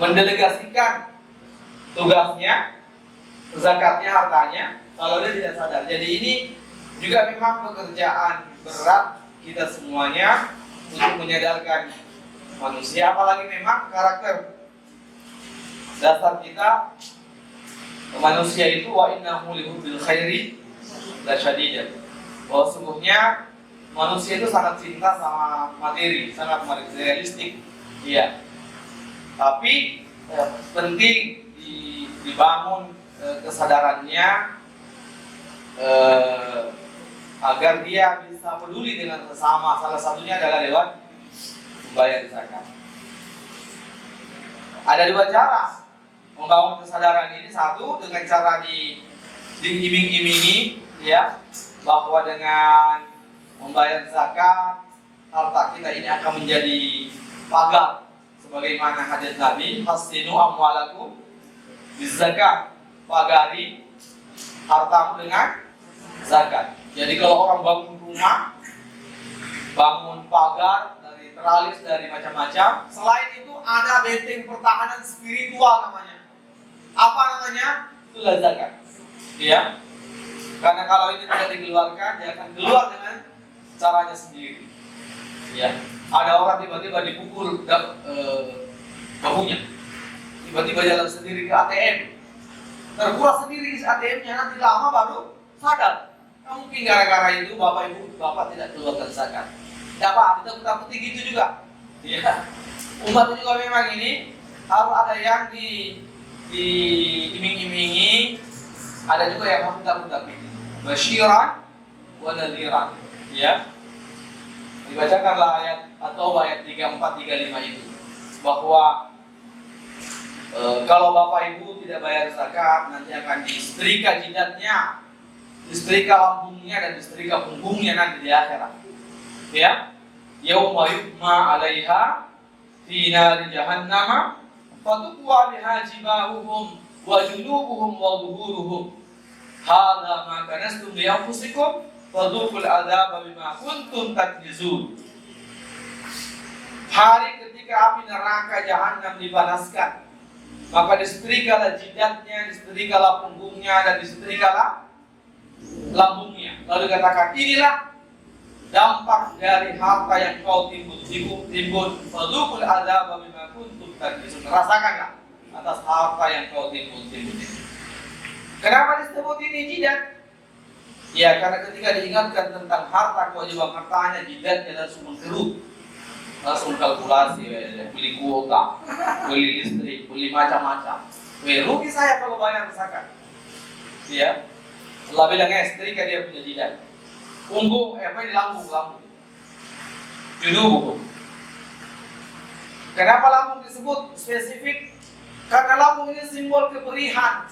mendelegasikan tugasnya, zakatnya, hartanya, kalau dia tidak sadar. Jadi ini juga memang pekerjaan berat kita semuanya untuk menyadarkan manusia, apalagi memang karakter dasar kita manusia itu wa innahu lihubbil khairi lasyadid. Bahwa sungguhnya manusia itu sangat cinta sama materi, sangat materialistik. Iya. Tapi penting dibangun kesadarannya agar dia bisa peduli dengan sesama. Salah satunya adalah lewat membayar zakat. Ada dua cara membangun kesadaran ini. Satu, dengan cara diiming-imingi, ya, bahwa dengan membayar zakat harta kita ini akan menjadi pagar, sebagaimana hadis Nabi, hasinu amwalakum bizakat, pagari hartamu dengan zakat. Jadi kalau orang bangun rumah, bangun pagar dari teralis, dari macam-macam, selain itu ada benteng pertahanan spiritual namanya. Apa namanya? Itulah zakat. Ya. Karena kalau ini tidak dikeluarkan, dia akan keluar dengan caranya sendiri. Ya. Ada orang tiba-tiba dipukul bahunya, tiba-tiba jalan sendiri ke ATM, terkuras sendiri ATM-nya, nanti lama baru sadar. Mungkin gara-gara itu bapak ibu tidak keluarkan zakat. Ya pak, kita takuti gitu juga. Ya. Umat juga memang ini harus ada yang diiming-imingi, ada juga yang harus takut-takut. Basyiran wa nadhiran. Ya. Dibacakanlah ayat atau ayat 34 35 itu, bahwa kalau bapak ibu tidak bayar zakat, nanti akan disetrika jidatnya, disetrika lambungnya, dan disetrika punggungnya nanti di akhirat. Ya, yauma yuhma 'alaiha fi nari jahannam fatuqwa biha jibahuhum wa junubuhum wa dhuhuruhum hadza ma kanastum li anfusikum fadhuqul adzaba bima kuntum taknizun. Hari ketika api neraka jahanam dipanaskan, maka disetrikalah jidatnya, disetrikalah punggungnya, dan disetrikalah lambungnya. Lalu katakan, inilah dampak dari harta yang kau timbun. Fadhuqul adzaba bima kuntum taknizun. Rasakanlah atas harta yang kau timbun. Kenapa disebut ini jidat? Ya, karena ketika diingatkan tentang harta, kewajiban hartanya, jidatnya langsung mengkerut, langsung kalkulasi, beli kuota, beli listrik, beli macam-macam. Rugi saya kalau bayar zakat. Ya, Allah bilang setrika dia punya jidat. Punggung, di lambung. Junubuhum. Kenapa lambung disebut spesifik? Karena lambung ini simbol keperihan.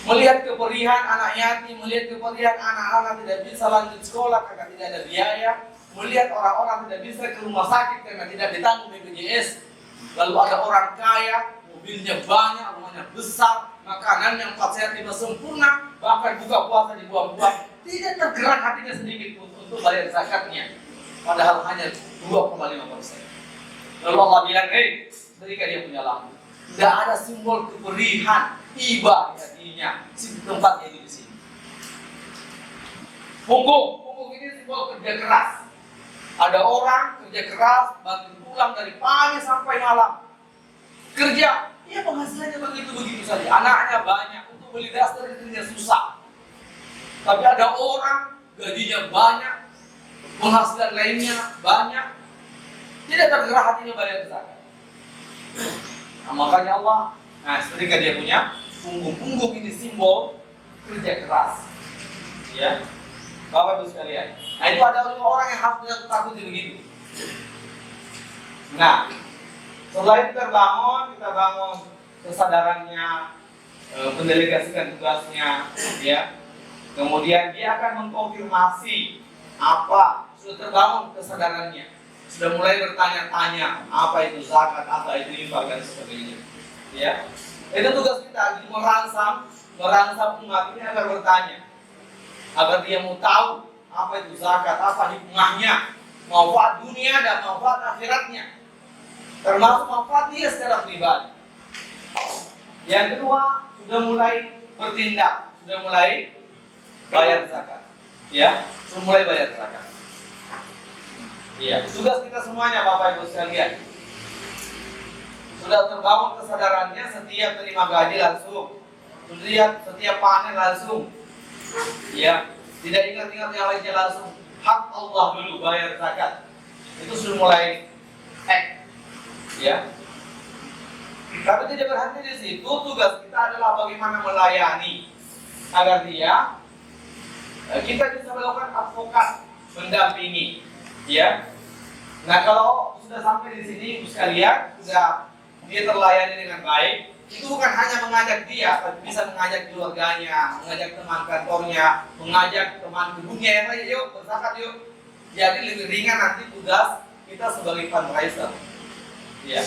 Melihat keperihan anak yatim, melihat keperihan anak-anak tidak bisa lanjut sekolah karena tidak ada biaya, melihat orang-orang tidak bisa ke rumah sakit karena tidak ditanggung BPJS. Lalu ada orang kaya, mobilnya banyak, rumahnya besar, makanan yang 4 sehat 5 sempurna, bahkan buka puasa dibuang-buang, tidak tergerak hatinya sedikit untuk bayar zakatnya, padahal hanya 2,5%. Lalu Allah bilang, berikan dia punya lambung. Tidak ada simbol keperihan, iba di hatinya, tempatnya itu di sini. Punggung ini simbol kerja keras. Ada orang kerja keras, bantu pulang dari pagi sampai malam. Kerja, ya penghasilannya begitu-begitu saja. Anaknya banyak, untuk beli dasar istrinya susah. Tapi ada orang gajinya banyak, penghasilan lainnya banyak, tidak tergerak hatinya bayar zakat. Nah, makanya Allah, ketika dia punya punggung ini simbol kerja keras. Ya, Bapak Ibu sekalian. Nah, itu ada 5 orang yang harus kita takuti begitu. Nah, setelah itu kita bangun kesadarannya, mendelegasikan tugasnya, ya. Kemudian dia akan mengkonfirmasi apa sudah terbangun kesadarannya. Sudah mulai bertanya-tanya apa itu zakat, apa itu infak, dan sebagainya. Ya, itu tugas kita, jadi merangsang umat ini agar bertanya, agar dia mau tahu apa itu zakat, apa hikmahnya, manfaat dunia dan manfaat akhiratnya, termasuk manfaat dia secara pribadi. Yang kedua, sudah mulai bertindak, sudah mulai bayar zakat. Ya, sudah mulai bayar zakat. Iya, tugas kita semuanya Bapak Ibu sekalian. Sudah terbangun kesadarannya setiap terima gaji langsung, setiap panen langsung. Ya, tidak ingat-ingat yang lainnya langsung. Hak Allah dulu bayar zakat. Itu sudah mulai ya. Tapi tidak berhenti di situ. Tugas kita adalah bagaimana melayani agar kita bisa melakukan advokat, mendampingi. Ya. Nah, kalau sudah sampai di sini sekalian, sudah dia terlayani dengan baik, itu bukan hanya mengajak dia, tapi bisa mengajak keluarganya, mengajak teman kantornya, mengajak teman kebunnya yang lain, yuk berzakat yuk. Jadi lebih ringan nanti tugas kita sebagai fundraiser. Ya.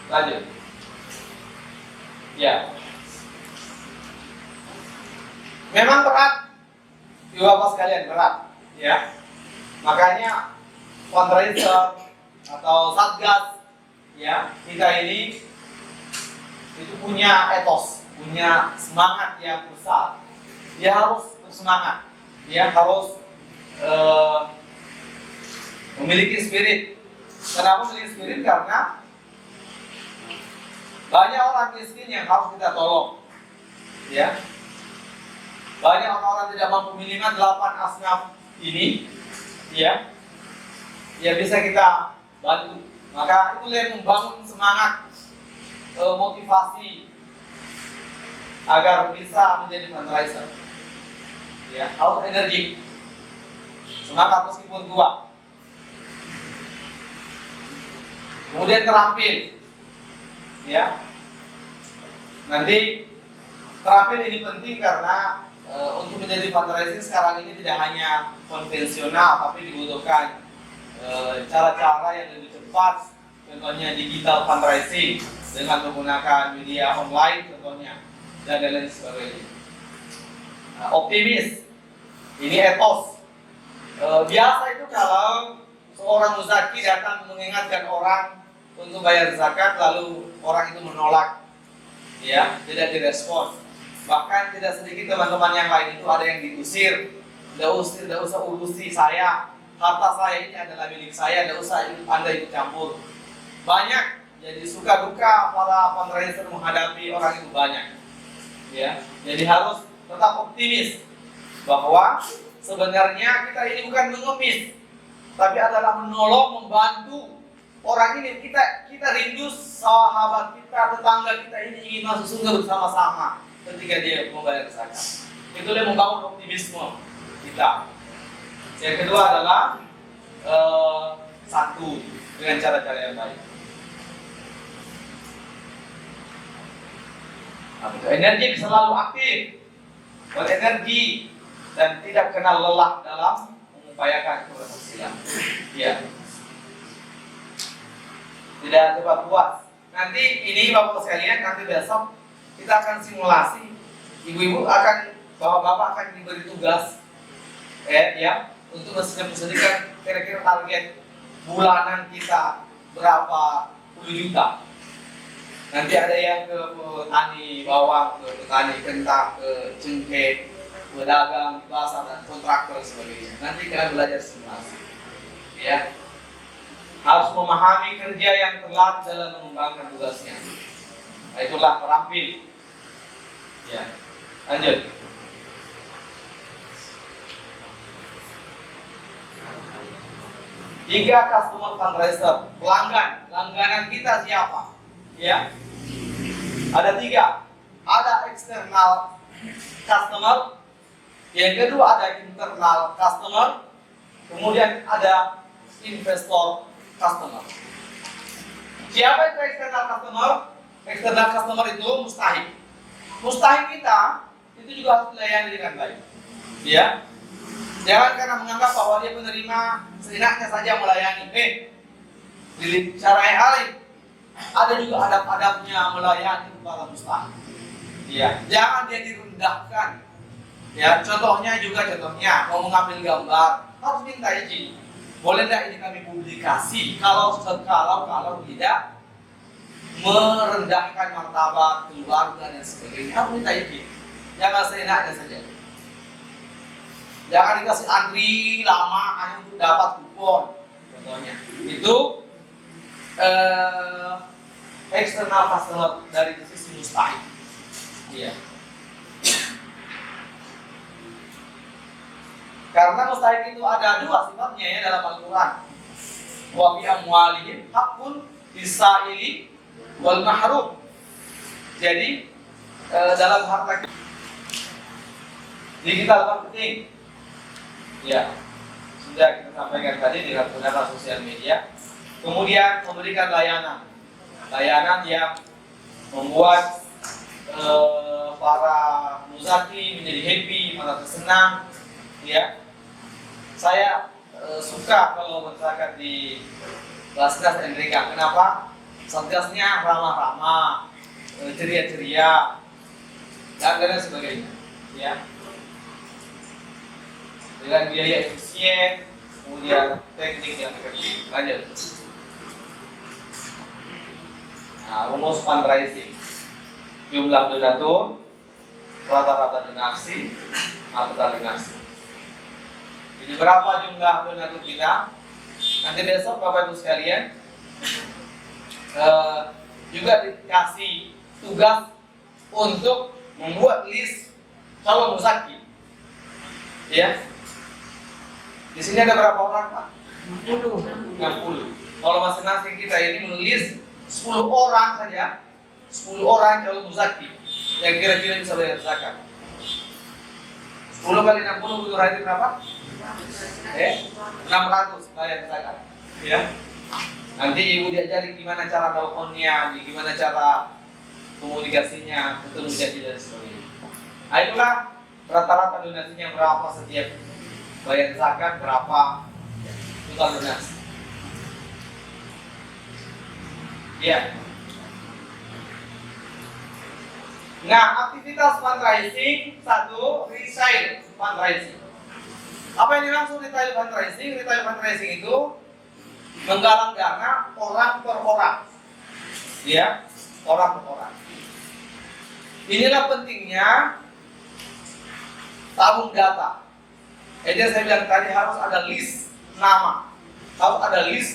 Lanjut. Ya. Memang berat, Bapak sekalian, berat. Ya. Makanya fundraiser atau satgas, ya, kita ini itu punya etos, punya semangat yang besar. Dia harus bersemangat, dia harus memiliki spirit. Kenapa memiliki spirit? Karena banyak orang miskin yang harus kita tolong, ya. Banyak orang-orang tidak mampu, minimal 8 asnaf ini, ya, bisa kita bantu. Maka itu yang membangun semangat, motivasi agar bisa menjadi fundraiser. Ya, harus energi, semangat meskipun tua. Kemudian terampil, ya. Nanti terampil ini penting karena untuk menjadi fundraising sekarang ini tidak hanya konvensional, tapi dibutuhkan cara-cara yang lebih cepat, contohnya digital fundraising dengan menggunakan media online contohnya, dan lain sebagainya. Optimis, ini etos. Biasa itu kalau seorang muzaki datang mengingatkan orang untuk bayar zakat, lalu orang itu menolak, ya, tidak direspon. Bahkan tidak sedikit teman-teman yang lain itu ada yang diusir, tidak usah urusi saya, harta saya ini adalah milik saya, tidak usah Anda ikut campur. Banyak, jadi suka duka para fundraiser menghadapi orang itu banyak, ya. Jadi harus tetap optimis bahwa sebenarnya kita ini bukan mengemis, tapi adalah menolong, membantu orang ini. Kita rindu sahabat kita, tetangga kita ini ingin masuk surga bersama-sama ketika dia membayar zakat. Itulah membangun optimisme kita. Yang kedua adalah satu dengan cara-cara yang baik. Energi selalu aktif, berenergi dan tidak kenal lelah dalam mengupayakan keberhasilan. Ya. Tidak cepat puas. Nanti ini Bapak sekalian, nanti besok kita akan simulasi. Ibu-ibu akan, bapak-bapak akan diberi tugas, ya, untuk mensediakan kira-kira target bulanan kita berapa puluh juta. Nanti ada yang ke petani bawang, ke petani kentang, ke cengkeh, pedagang, pasar dan kontraktor sebagainya. Nanti kita belajar simulasi, ya. Harus memahami kerja yang telat dalam mengembangkan tugasnya. Nah, itulah terampil. Ya, lanjut. Tiga customer fundraiser, pelanggan. Langganan kita siapa? Ya, ada 3. Ada external customer, yang kedua ada internal customer, kemudian ada investor customer. Siapa itu external customer? External customer itu mustahik. Mustahik kita itu juga harus dilayani dengan baik. Ya, jangan karena menganggap bahwa dia penerima seenaknya saja melayani. Di syariat alim ada juga adab-adabnya melayani para mustahik. Ya, jangan dia direndahkan. Ya, contohnya mau mengambil gambar harus minta izin. Boleh tidak ini kami publikasi? Kalau tidak, merendahkan martabat keluarga dan sebagainya. Harus minta izin. Jangan seenaknya saja. Jangan dikasih antri lama hanya untuk dapat kupon. Contohnya itu eksternal customer dari sisi mustahil. Iya. Karena mustahil itu ada dua sifatnya ya dalam Al-Quran. Wa fi amwalihim haqqun lis-sa'ili wal mahrum. Jadi dalam harta digital marketing, ya sudah kita sampaikan tadi dengan menggunakan sosial media. Kemudian memberikan layanan yang membuat para muzaki menjadi happy, merasa senang. Ya, saya suka kalau berzakat di kelas-kelas Amerika. Kenapa? Satgasnya ramah-ramah, ceria-ceria, dan lain sebagainya. Ya, dengan biaya efisien, kemudian teknik yang efektif. Lanjut. Nah, rumus fundraising. Jumlah donatur, rata-rata donasi, atau donasi. Jadi berapa jumlah donatur kita? Nanti besok Bapak Ibu sekalian juga dikasih tugas untuk membuat list calon muzaki. Ya. Di sini ada berapa orang, Pak? 60. Kalau masing-masing kita ini menulis 10 orang saja, 10 orang calon muzaki yang kira-kira bisa bayar zakat. 10 kali 60 butuh berarti berapa? 600 bayar zakat. Ya. Nanti ibu diajari gimana cara teleponnya, gimana cara komunikasinya, ketemu janji dan sebagainya. Nah, itulah rata-rata donasinya berapa setiap bayar zakat, berapa total donasi. Ya. Nah, aktivitas fundraising satu, resale fundraising. Apa yang dimaksud retail fundraising? Retail fundraising itu menggalang dana orang per orang, ya, orang per orang. Inilah pentingnya tabung data. Jadi saya bilang tadi harus ada list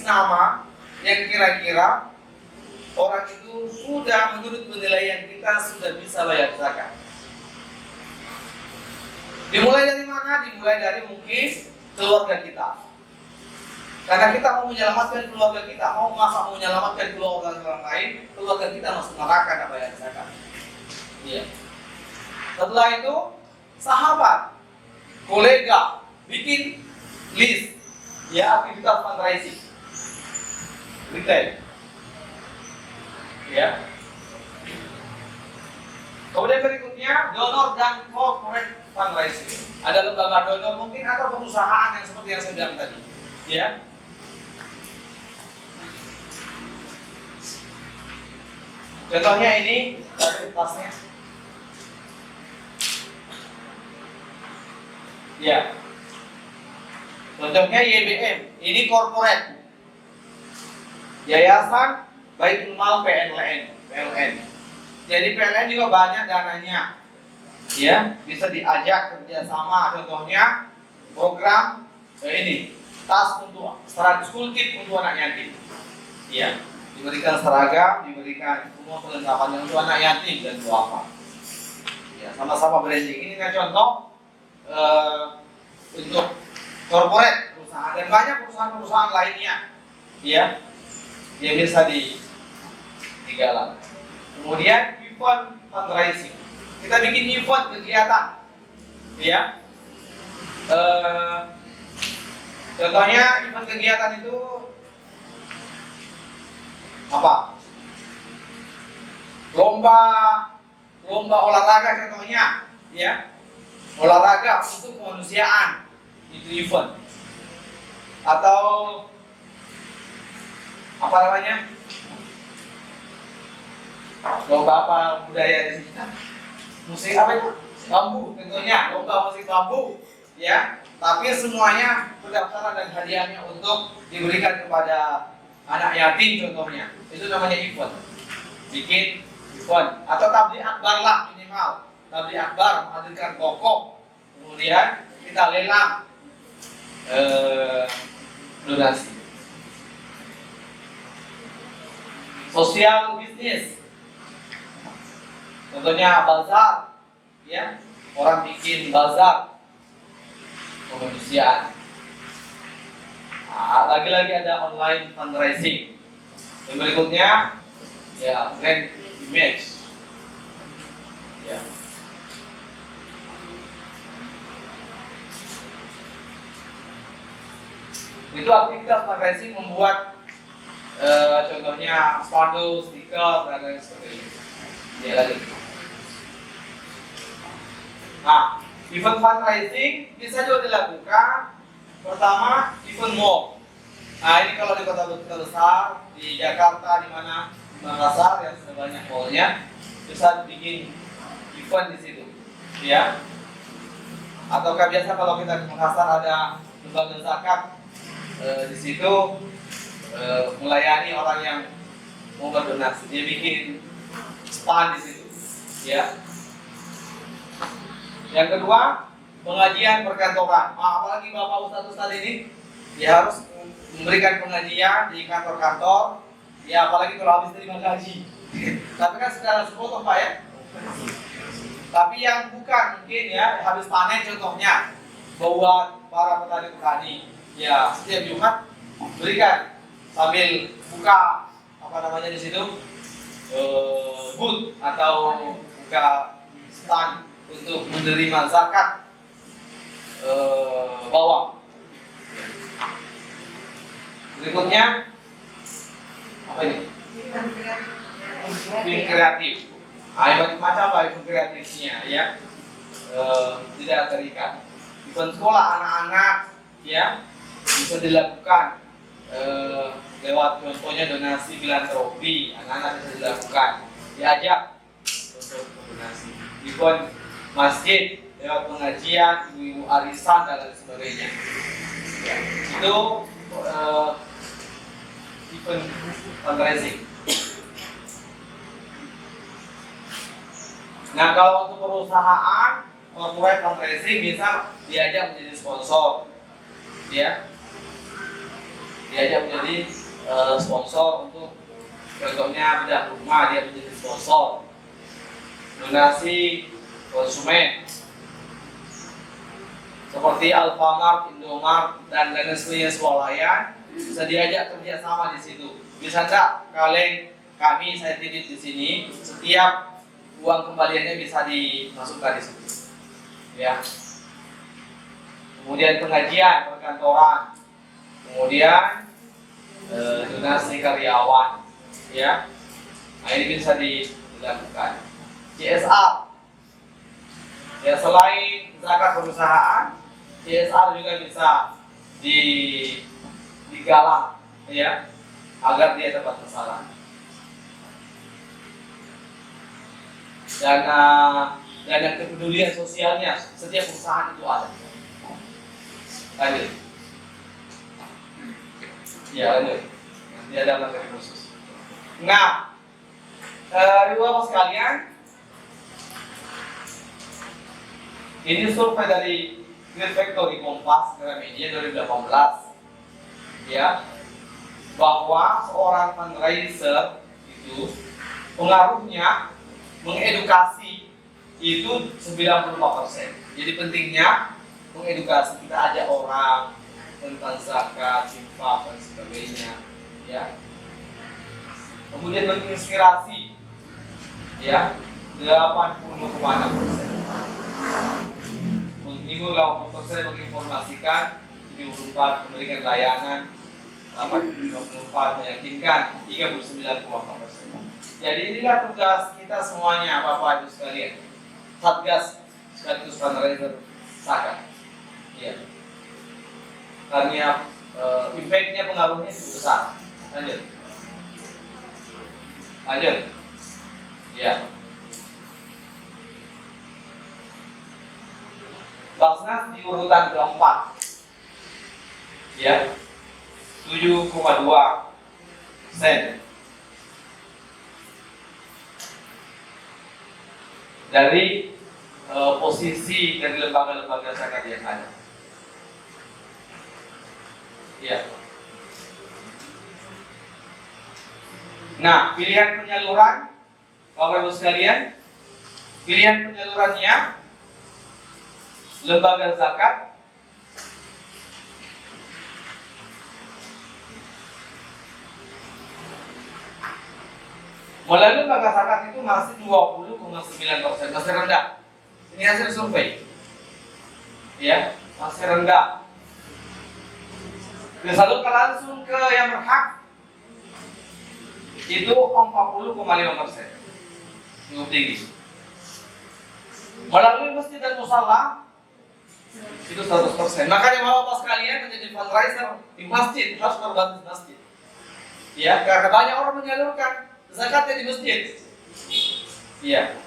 nama, yang kira-kira orang itu sudah menurut penilaian kita sudah bisa bayar zakat. Dimulai dari mana? Dimulai dari mungkin keluarga kita. Karena kita mau menyelamatkan keluarga kita, mau menyelamatkan keluarga orang lain, keluarga kita masuk neraka dan bayar zakat. Iya. Setelah itu, sahabat, kolega, bikin list, ya, aktivitas fundraising, retail. Ya. Kemudian berikutnya donor dan corporate fundraising. Ada lembaga donor mungkin atau perusahaan yang seperti yang saya bilang tadi. Ya. Contohnya ini tasnya. Ya. Contohnya YBM, ini corporate. Yayasan Baitul Mal PLN. Jadi PLN juga banyak dananya, ya, bisa diajak kerjasama. Contohnya program ini tas untuk 100 kit untuk anak yatim, ya, diberikan seragam, diberikan semua perlengkapan untuk anak yatim dan duafa. Ya, sama-sama branding. Ini kan contoh untuk corporate perusahaan dan banyak perusahaan-perusahaan lainnya, ya, yang bisa digalang. Kemudian event fundraising, kita bikin event kegiatan, ya. Contohnya event kegiatan itu apa? Lomba olahraga contohnya, ya. Olahraga untuk kemanusiaan itu event. Atau apa namanya? Lomba apa budaya di sini? Musik apa itu? Bambu, tentunya lomba musik bambu, ya. Tapi semuanya pendaftaran dan hadiahnya untuk diberikan kepada anak yatim contohnya. Itu namanya event. bikin event atau tabligh akbar lah minimal. Tabligh akbar menghadirkan pokok, kemudian kita lelang donasi. Sosial bisnis, contohnya bazar, ya, orang bikin bazar kemanusiaan. Lagi-lagi ada online fundraising. Yang berikutnya, ya, brand image, ya. Itu aktivitas fundraising membuat contohnya spanduk, stiker, dan lain sebagainya. Ya lagi. Nah, event fundraising bisa juga dilakukan. Pertama, event mall. Nah, ini kalau di kota-kota besar di Jakarta, di mana Makassar yang sudah banyak mallnya, bisa bikin event di situ, ya. Ataukah biasa kalau kita di Makassar ada lembaga zakat di situ. Melayani orang yang mau berdonasi, dia bikin stand di situ, ya. Yang kedua, pengajian perkantoran. Apalagi bapak ustadz ini, dia harus memberikan pengajian di kantor-kantor, ya, apalagi kalau habis terima gaji. Tapi kan secara sepotong pak ya. Tapi yang bukan mungkin ya habis panen contohnya, buat para petani, ya setiap Jumat berikan. Sambil buka apa namanya di situ booth atau buka stand untuk menerima zakat bawang. Berikutnya apa ini? Event kreatif. Macam apa event kreatifnya ya? Tidak terikat. Event sekolah anak-anak ya bisa dilakukan. Lewat contohnya donasi filantropi, anak-anak bisa dilakukan, diajak untuk donasi. Event masjid lewat pengajian, ibu-ibu arisan dan lain sebagainya. Ya, itu event fundraising. Nah, kalau untuk perusahaan corporate fundraising bisa diajak menjadi sponsor, ya. Diajak menjadi sponsor untuk contohnya bedah rumah, dia menjadi sponsor. Donasi konsumen seperti Alfamart, Indomart dan lain sebagainya swalayan bisa diajak kerjasama di situ. Bisa enggak kami saya titip di sini, setiap uang kembaliannya bisa dimasukkan di situ, ya. Kemudian pengajian perkantoran, kemudian donasi karyawan, ya. Nah, ini bisa dilakukan. CSR, ya, selain zakat perusahaan, CSR juga bisa digalang, ya, agar dia dapat bersalah. Dan kepedulian sosialnya setiap perusahaan itu ada. Lanjut. Ya, lanjut. Nanti ada materi khusus. Nah, Ibu-Bapak sekalian, ini survei dari Great Factory Kompas Gramedia 2018, ya, bahwa seorang fundraiser itu pengaruhnya mengedukasi itu 94%. Jadi pentingnya mengedukasi, kita ajak orang tentang zakat, infak dan sebagainya, ya. Kemudian menginspirasi, ya, 80,6%. Menghimbau 80% menginformasikan, 74% memberikan layanan, 24% meyakinkan, 39,4%. Jadi inilah tugas kita semuanya, Bapak Ibu sekalian. Satgas sekaligus fundraiser zakat, ya. Karena impact-nya, pengaruhnya cukup besar. Lanjut. Ya. Basnas di urutan keempat, ya, 7,2%. dari posisi dari lembaga-lembaga zakat yang ada. Ya. Nah, pilihan penyaluran, Bapak Ibu sekalian, pilihan penyalurannya lembaga zakat melalui lembaga zakat itu masih 20,9%, masih rendah. Ini hasil survei, ya, masih rendah. Disalurkan langsung ke yang berhak itu 40,5%, cukup tinggi. Melalui masjid dan musala itu 100%. Makanya bapak sekalian menjadi fundraiser di masjid harus berbasis masjid. Ya, karena banyak orang menyalurkan zakatnya di masjid. Iya.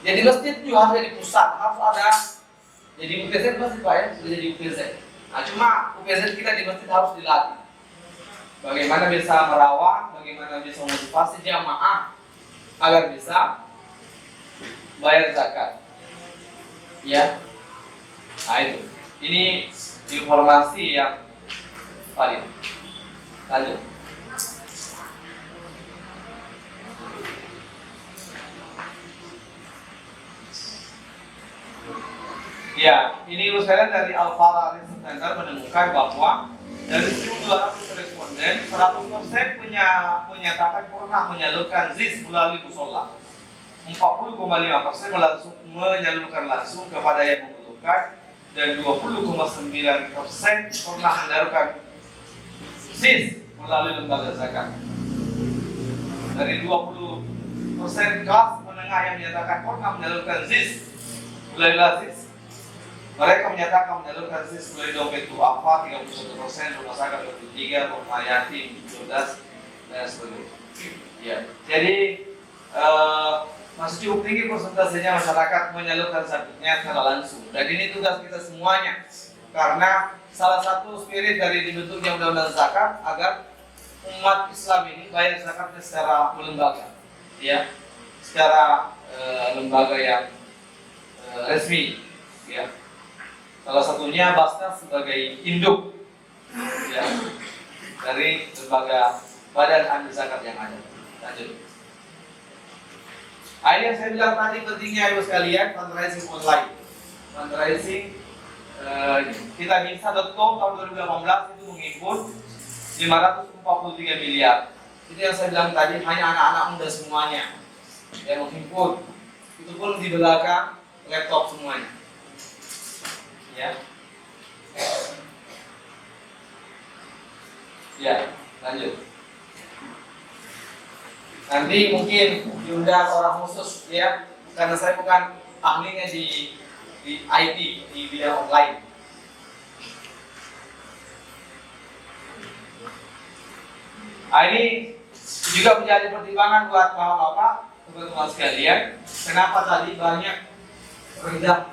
Jadi masjid juga harus di pusat, harus ada. Jadi UPZ masjid Pak ya, sudah jadi UPZ. Nah, cuma UPZ kita di masjid harus dilatih. Bagaimana bisa merawat, bagaimana bisa motivasi jamaah agar bisa bayar zakat. Ya. Nah itu. Ini informasi yang valid. Lanjut. Ya, ini urusan dari Al-Fara Research Center menemukan bahwa dari 1.200 responden, 100% menyatakan pernah menyalurkan ZIS melalui musola. 40,5% menyalurkan langsung kepada yang membutuhkan, dan 20,9% pernah menyalurkan ZIS melalui lembaga zakat. Dari 20% kelas menengah yang menyatakan pernah menyalurkan ZIS melalui ZIS, mereka menyatakan menyalurkan ZIS melalui dompet duafa 31%, rumah sakit 23%, rumah yatim 12%, dan sebagainya. Ya, jadi masih cukup tinggi persentasenya masyarakat menyalurkan zakatnya secara langsung. Dan ini tugas kita semuanya, karena salah satu spirit dari dibentuknya undang-undang zakat agar umat Islam ini bayar zakatnya secara lembaga, ya, secara lembaga yang resmi, ya. Salah satunya Basnas sebagai induk, ya, dari lembaga badan amil zakat yang ada. Lanjut. Ini yang saya bilang tadi pentingnya ibu sekalian, fundraising online. Fundraising kitabisa.com tahun 2018 itu menghimpun 543 miliar. Itu yang saya bilang tadi, hanya anak-anak muda semuanya yang menghimpun. Itu pun di belakang laptop semuanya. Ya. Ya, lanjut. Nanti mungkin diundang orang khusus, ya, karena saya bukan ahlinya di IT, di bidang online. Ini juga menjadi pertimbangan buat bapak-bapak, teman-teman sekalian. Kenapa tadi banyak rendah,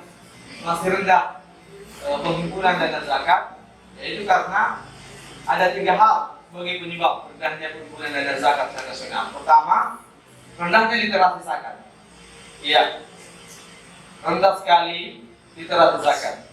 masih rendah penghimpunan dana zakat? Yaitu karena ada 3 hal sebagai penyebab rendahnya penghimpunan dana zakat secara nasional. Pertama, rendahnya literasi zakat. Iya, rendah sekali literasi zakat.